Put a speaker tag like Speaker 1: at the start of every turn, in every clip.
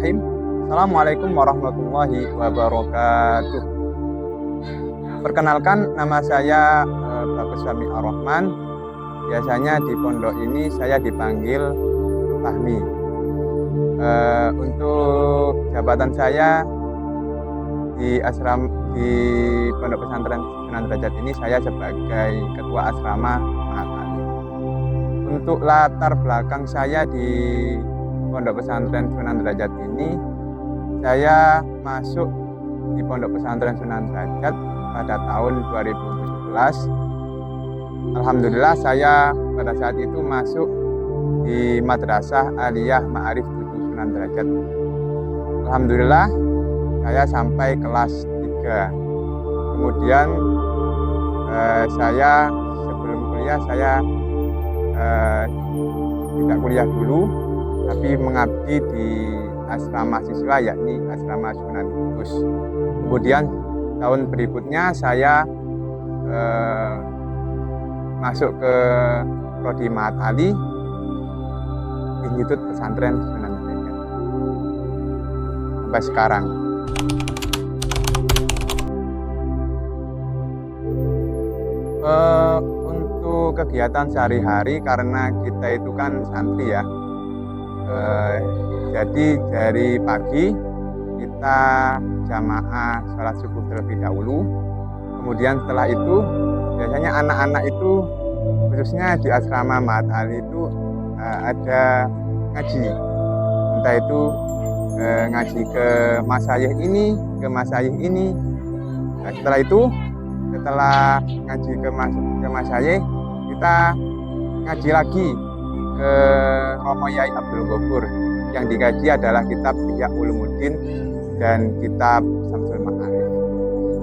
Speaker 1: Bismillahirrahmanirrahim. Assalamualaikum warahmatullahi wabarakatuh. Perkenalkan, nama saya Bagus Fahmi Ar-Rahman. Biasanya di pondok ini saya dipanggil Fahmi. Untuk jabatan saya di Pondok Pesantren Sunan Derajat ini, saya sebagai Ketua Asrama Mahat Ali. Untuk latar belakang saya di Pondok Pesantren Sunan Derajat ini, saya masuk di Pondok Pesantren Sunan Derajat pada tahun 2017. Alhamdulillah, saya pada saat itu masuk di Madrasah Aliyah Ma'arif 7 Sunan Derajat. Alhamdulillah, saya sampai kelas 3. Kemudian saya sebelum kuliah saya tidak kuliah dulu, tapi mengabdi di asrama siswa, yakni asrama Sunan Kudus. Kemudian tahun berikutnya saya masuk ke Prodi Mahat Ali, Institut Pesantren Sunan Derajat sampai sekarang. Untuk kegiatan sehari-hari, karena kita itu kan santri ya, jadi dari pagi kita jamaah sholat subuh terlebih dahulu. Kemudian setelah itu biasanya anak-anak itu, khususnya di asrama Mahat Ali itu ada ngaji, entah itu ngaji ke masyayikh ini, ke masyayikh ini. Nah, setelah ngaji ke masyayikh, kita ngaji lagi ke Romo Yai Abdul Ghafur. Yang dikaji adalah kitab Ihya Ulumuddin dan kitab Syamsul Ma'arif.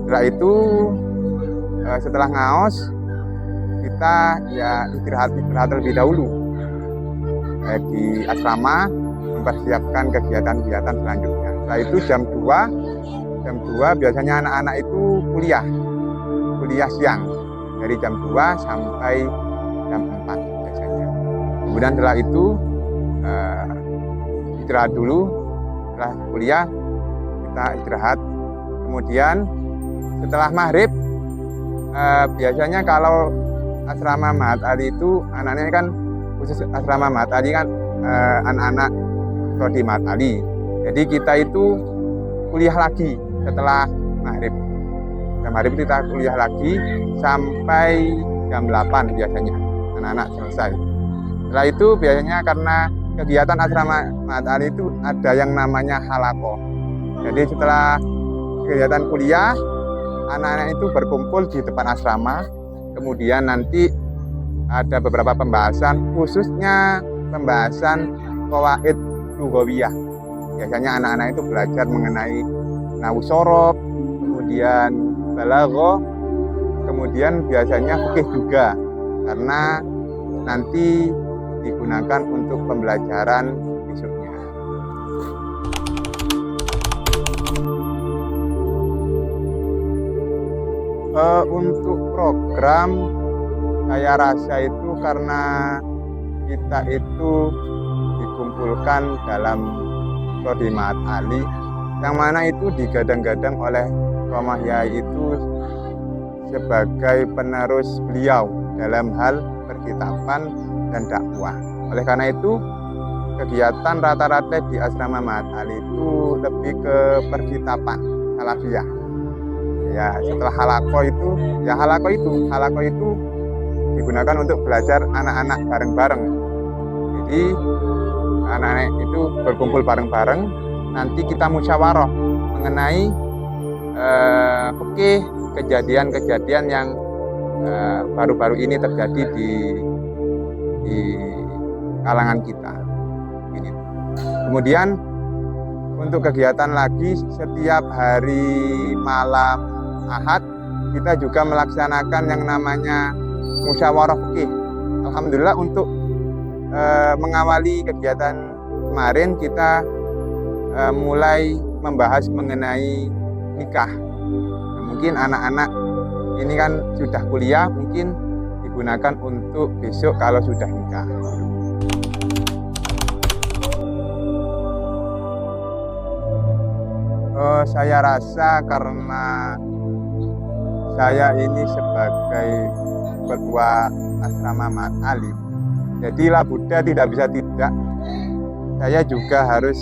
Speaker 1: Setelah itu, setelah ngaos, kita ya istirahat terlebih dahulu di asrama, mempersiapkan kegiatan-kegiatan selanjutnya. Setelah itu jam 2 biasanya anak-anak itu kuliah siang, dari jam 2 sampai jam 4 biasanya. Kemudian setelah itu istirahat dulu. Setelah kuliah kita istirahat. Kemudian setelah maghrib, biasanya kalau asrama Mahat Ali itu anak-anaknya kan, khusus asrama Mahat Ali kan anak-anak Prodi Mahat Ali. Jadi kita itu kuliah lagi setelah maghrib. Jam maghrib kita kuliah lagi sampai jam 8 biasanya anak-anak selesai. Setelah itu biasanya karena kegiatan asrama Mahat Ali itu ada yang namanya halaqah. Jadi setelah kegiatan kuliah, anak-anak itu berkumpul di depan asrama. Kemudian nanti ada beberapa pembahasan, khususnya pembahasan qawaid lughawiyah. Biasanya anak-anak itu belajar mengenai nahwu shorof, kemudian balaghah, kemudian biasanya fikih juga, karena nanti digunakan untuk pembelajaran besoknya. Untuk program, saya rasa itu karena kita itu dikumpulkan dalam Prodi Mahat Ali, yang mana itu digadang-gadang oleh Romo Yai itu sebagai penerus beliau dalam hal perkitaban dan dakwah. Oleh karena itu, kegiatan rata-rata di asrama Mahat Ali itu lebih ke perkitaban salafiyah. Ya, setelah halaqah itu digunakan untuk belajar anak-anak bareng-bareng. Jadi anak-anak itu berkumpul bareng-bareng, nanti kita musyawarah mengenai fikih, kejadian-kejadian yang baru-baru ini terjadi di kalangan kita. Ini. Kemudian untuk kegiatan lagi, setiap hari malam Ahad kita juga melaksanakan yang namanya musyawarah fikih. Alhamdulillah, untuk mengawali kegiatan kemarin kita mulai membahas mengenai nikah. Mungkin anak-anak ini kan sudah kuliah, mungkin digunakan untuk besok kalau sudah nikah. Saya rasa karena saya ini sebagai ketua asrama Mahat Ali, jadi Labuda tidak bisa tidak. Saya juga harus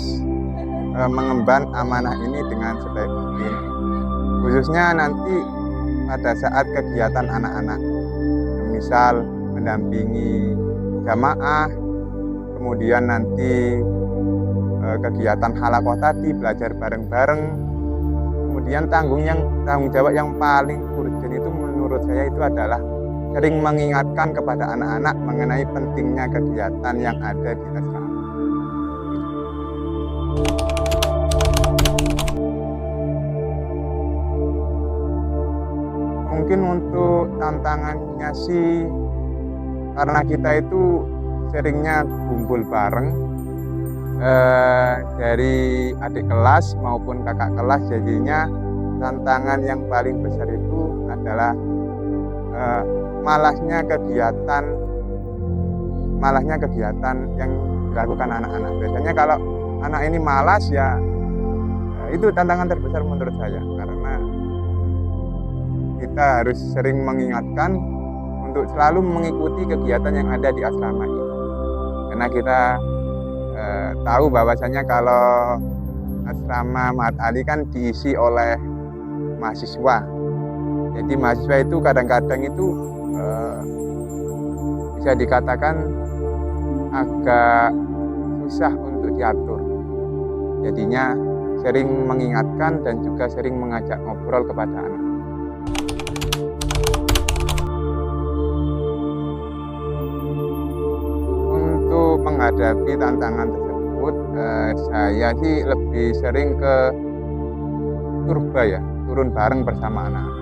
Speaker 1: mengemban amanah ini dengan sebaik mungkin. Khususnya nanti pada saat kegiatan anak-anak, misal mendampingi jamaah, kemudian nanti kegiatan halakoh tadi, belajar bareng-bareng, kemudian tanggung jawab yang paling urgent itu menurut saya itu adalah sering mengingatkan kepada anak-anak mengenai pentingnya kegiatan yang ada di asrama. Mungkin untuk tantangannya sih, karena kita itu seringnya kumpul bareng dari adik kelas maupun kakak kelas, jadinya tantangan yang paling besar itu adalah malasnya kegiatan yang dilakukan anak-anak. Biasanya kalau anak ini malas ya itu tantangan terbesar menurut saya, karena kita harus sering mengingatkan untuk selalu mengikuti kegiatan yang ada di asrama ini, karena kita tahu bahwasanya kalau asrama Mahat Ali kan diisi oleh mahasiswa. Jadi mahasiswa itu kadang-kadang itu bisa dikatakan agak susah untuk diatur. Jadinya sering mengingatkan dan juga sering mengajak ngobrol kepada anak. Untuk menghadapi tantangan tersebut, saya sih lebih sering ke turba ya, turun bareng bersama anak-anak.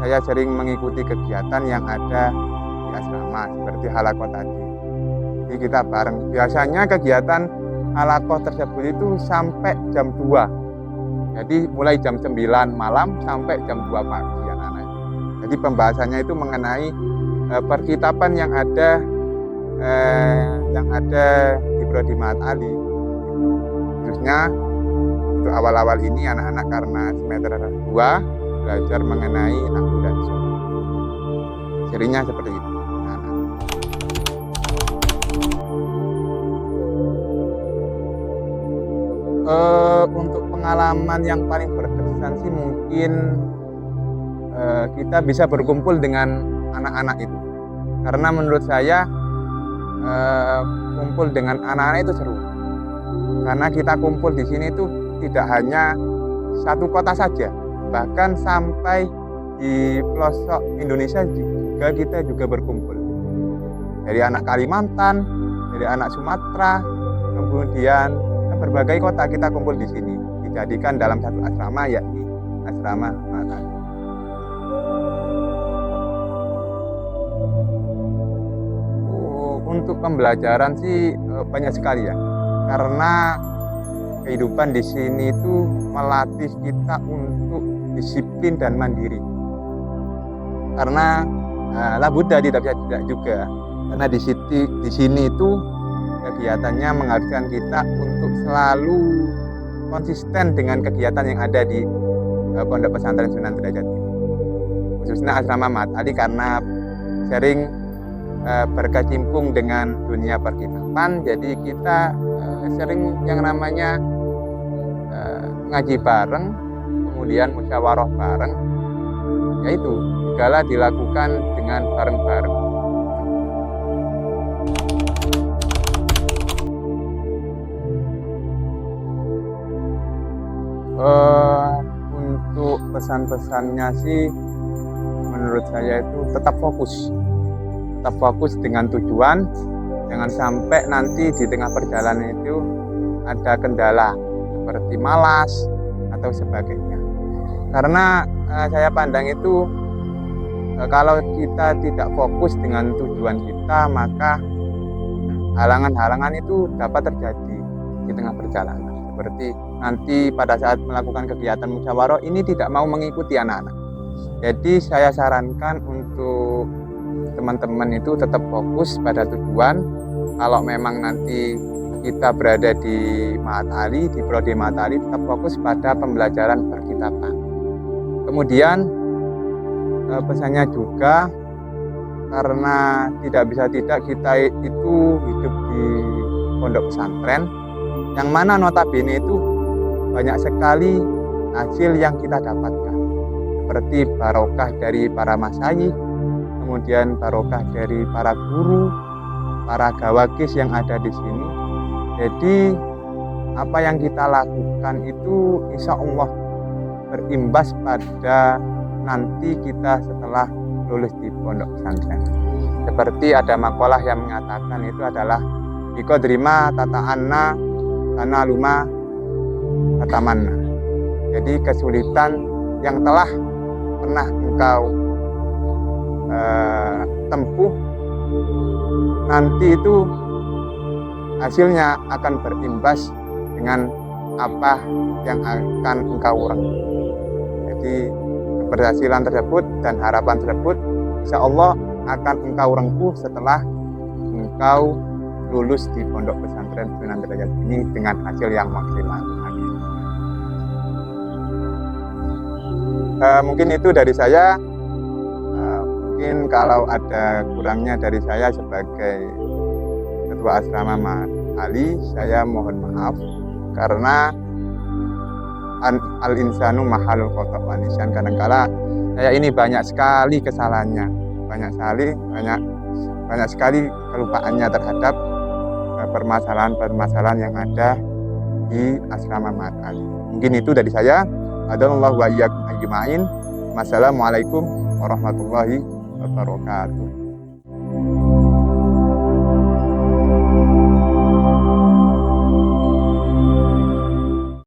Speaker 1: Saya sering mengikuti kegiatan yang ada di asrama seperti halakoh tadi. Jadi kita bareng. Biasanya kegiatan halakoh tersebut itu sampai jam 2. Jadi mulai jam 9 malam sampai jam 2 pagi anak-anak. Jadi pembahasannya itu mengenai perkitaban yang ada di Prodi Mahat Ali. Khususnya untuk awal-awal ini anak-anak karena semester 2 belajar mengenai nahwu dan sorf. Serinya seperti itu. Untuk pengalaman yang paling berkesan sih mungkin kita bisa berkumpul dengan anak-anak itu. Karena menurut saya kumpul dengan anak-anak itu seru. Karena kita kumpul di sini itu tidak hanya satu kota saja, bahkan sampai di pelosok Indonesia juga kita juga berkumpul. Dari anak Kalimantan, dari anak Sumatera, kemudian berbagai kota kita kumpul di sini, dijadikan dalam satu asrama, yakni asrama Mahat Ali. Untuk pembelajaran sih banyak sekali ya, karena kehidupan di sini itu melatih kita untuk disiplin dan mandiri. Karena Labuda tidak bisa tidak juga, karena di sini itu kegiatannya mengharuskan kita untuk selalu konsisten dengan kegiatan yang ada di Pondok Pesantren Sunan Derajat ini. Khususnya asrama Mahat Ali karena sering berkecimpung dengan dunia perkitaban, jadi kita sering yang namanya ngaji bareng, kemudian musyawarah bareng, yaitu segala dilakukan dengan bareng-bareng. Untuk pesan-pesannya sih menurut saya itu tetap fokus dengan tujuan, jangan sampai nanti di tengah perjalanan itu ada kendala seperti malas atau sebagainya. Karena saya pandang itu kalau kita tidak fokus dengan tujuan kita, maka halangan-halangan itu dapat terjadi di tengah perjalanan. Seperti nanti pada saat melakukan kegiatan musyawarah ini tidak mau mengikuti anak-anak. Jadi saya sarankan untuk teman-teman itu tetap fokus pada tujuan. Kalau memang nanti kita berada di Mahat Ali, di Prodi Mahat Ali, tetap fokus pada pembelajaran perkitaban. Kemudian pesannya juga, karena tidak bisa tidak kita itu hidup di pondok pesantren, yang mana notabene itu banyak sekali hasil yang kita dapatkan, seperti barokah dari para masyayikh, kemudian barokah dari para guru, para gawagis yang ada di sini. Jadi apa yang kita lakukan itu insya Allah berimbas pada nanti kita setelah lulus di pondok pesantren. Seperti ada makalah yang mengatakan itu adalah biqadrima tata'anna tanaluma luma tatamanna. Jadi kesulitan yang telah pernah engkau tempuh, nanti itu hasilnya akan berimbas dengan apa yang akan engkau raih. Jadi keberhasilan tersebut dan harapan tersebut insya Allah akan engkau rengkuh setelah engkau lulus di pondok pesantren Sunan Derajat ini dengan hasil yang maksimal. Mungkin itu dari saya. Mungkin kalau ada kurangnya dari saya sebagai Ketua Asrama Mahat Ali, saya mohon maaf karena al-insanu mahalul khata' wa nisyan. Kadangkala saya ini banyak sekali kesalahannya, banyak sekali kelupaannya terhadap permasalahan-permasalahan yang ada di Asrama Mahat Ali. Mungkin itu dari saya. Hadallahu wa iyyakum ajma'in. Wassalamualaikum warahmatullahi wabarakatuh.